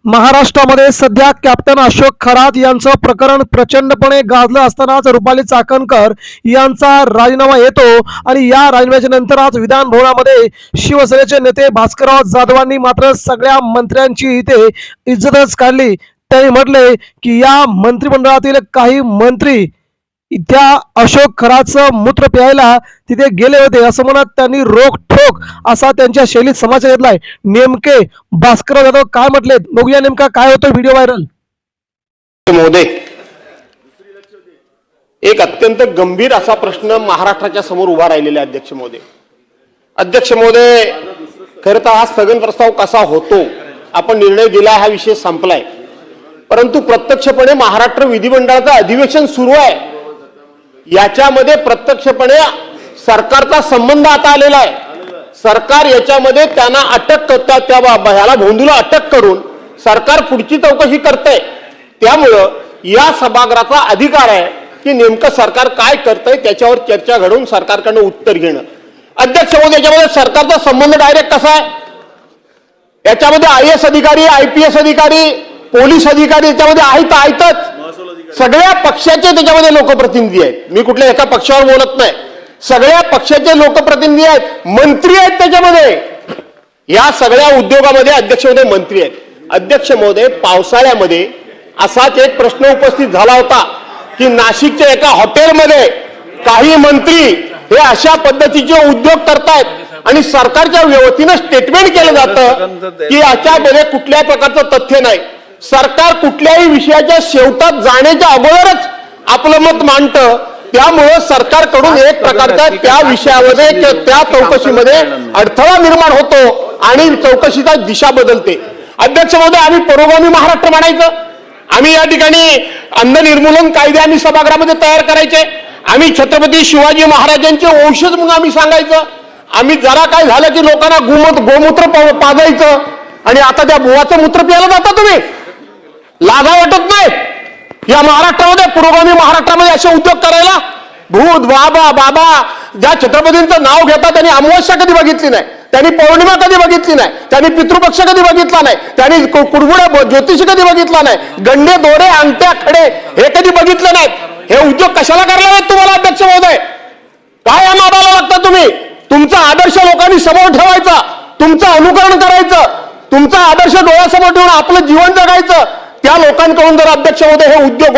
महाराष्ट्रामध्ये सध्या कॅप्टन अशोक खरात यांचं प्रकरण प्रचंडपणे गाजलं असतानाच रुपाली चाकणकर यांचा राजीनामा येतो आणि या राजीनाम्याच्या नंतर आज विधान भवनामध्ये शिवसेनेचे नेते भास्करराव जाधवांनी मात्र सगळ्या मंत्र्यांची इथे इज्जतच काढली। त्यांनी म्हटले की या मंत्रिमंडळातील काही मंत्री त्या अशोक खराचं मूत्र प्यायला तिथे गेले होते असं म्हणत त्यांनी रोखठोक असा त्यांच्या शैलीत समाचार घेतलाय। नेमके भास्करराव जाधव काय म्हटले बघूया, नेमका काय होतो व्हिडिओ व्हायरल। महोदय, एक अत्यंत गंभीर असा प्रश्न महाराष्ट्राच्या समोर उभा राहिलेला आहे। अध्यक्ष महोदय, खरं तर हा स्थगन प्रस्ताव कसा होतो आपण निर्णय दिला, हा विषय संपलाय, परंतु प्रत्यक्षपणे महाराष्ट्र विधिमंडळाचं अधिवेशन सुरू आहे, याच्यामध्ये प्रत्यक्षपणे सरकारचा संबंध आता आलेला आहे। सरकार याच्यामध्ये त्यांना अटक करतात, त्या ह्याला भोंदूला अटक करून सरकार पुढची चौकशी करते। त्यामुळं या सभागृहाचा अधिकार आहे की नेमकं सरकार काय करतंय त्याच्यावर चर्चा घडवून सरकारकडनं उत्तर घेणं। अध्यक्ष महोदय, याच्यामध्ये सरकारचा संबंध डायरेक्ट कसा आहे, याच्यामध्ये IAS अधिकारी, IPS अधिकारी, पोलीस अधिकारी याच्यामध्ये आहेतच, सगळ्या पक्षाचे त्याच्यामध्ये लोकप्रतिनिधी आहेत। मी कुठल्या एका पक्षावर बोलत नाही, सगळ्या पक्षाचे लोकप्रतिनिधी आहेत, मंत्री आहेत त्याच्यामध्ये, या सगळ्या उद्योगामध्ये अध्यक्ष महोदय मंत्री आहेत। अध्यक्ष महोदय, पावसाळ्यामध्ये असाच एक प्रश्न उपस्थित झाला होता की नाशिकच्या एका हॉटेलमध्ये काही मंत्री हे अशा पद्धतीचे उद्योग करतायत आणि सरकारच्या वतीनं स्टेटमेंट केलं जातं की याच्यामध्ये कुठल्या प्रकारचं तथ्य नाही। सरकार कुठल्याही विषयाच्या शेवटात जाण्याच्या अगोदरच आपलं मत मांडतं, त्यामुळे सरकारकडून एक प्रकारचा त्या विषयामध्ये त्या चौकशीमध्ये अडथळा निर्माण होतो आणि चौकशीचा दिशा बदलते। अध्यक्ष महोदय, आम्ही पुरोगामी महाराष्ट्र म्हणायचं, आम्ही या ठिकाणी अंध निर्मूलन कायदे आम्ही सभागृहामध्ये तयार करायचे, आम्ही छत्रपती शिवाजी महाराजांचे वंशज म्हणून आम्ही सांगायचं, आम्ही जरा काय झालं की लोकांना गोमूत्र पाजायचं आणि आता त्या बुवाचं मूत्र प्यायला जाता तुम्ही, लाजा वाटत नाही या महाराष्ट्रामध्ये, पुरोगामी महाराष्ट्रामध्ये असे उद्योग करायला? भूत बाबा ज्या छत्रपतींचं नाव घेतात त्यांनी अमावस्या कधी बघितली नाही, त्यांनी पौर्णिमा कधी बघितली नाही, त्यांनी पितृपक्ष कधी बघितला नाही, त्यांनी कुरबुड्या ज्योतिषी कधी बघितला नाही, गंडे दोरे अंगठ्या खडे हे कधी बघितले नाहीत। हे उद्योग कशाला करायला आहेत तुम्हाला अध्यक्ष महोदय? काय या नादाला लागता तुम्ही? तुमचा आदर्श लोकांनी समोर ठेवायचा, तुमचं अनुकरण करायचं, तुमचा आदर्श डोळ्यासमोर ठेवून आपलं जीवन जगायचं। त्या लोकांकडून जर अध्यक्ष महोदय हे उद्योग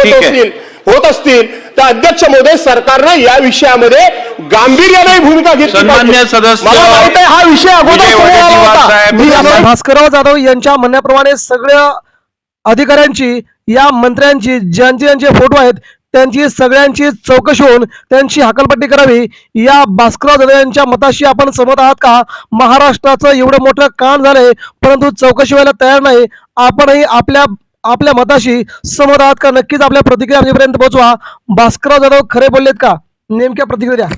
होत असतील तर अध्यक्ष महोदय सरकारने या विषयामध्ये गांभीर्याने भूमिका घेतली पाहिजे। मला माहित आहे हा विषय अगोदर भास्करराव जाधव यांच्या म्हणण्याप्रमाणे सगळ्या अधिकाऱ्यांची, या मंत्र्यांची, ज्यांचे फोटो आहेत त्यांची सगळ्यांची चौकशी होऊन त्यांची हकालपट्टी करावी। या भास्करराव जाधव यांच्या मताशी आपण सहमत आहात का? महाराष्ट्राचं एवढं मोठं कांड झालंय परंतु चौकशी व्हायला तयार नाही, आपणही आपल्या मताशी सहमत आहात का? नक्कीच आपल्या प्रतिक्रिया आमच्यापर्यंत पोहोचवा। भास्करराव जाधव खरे बोललेत का? नेमक्या प्रतिक्रिया द्या।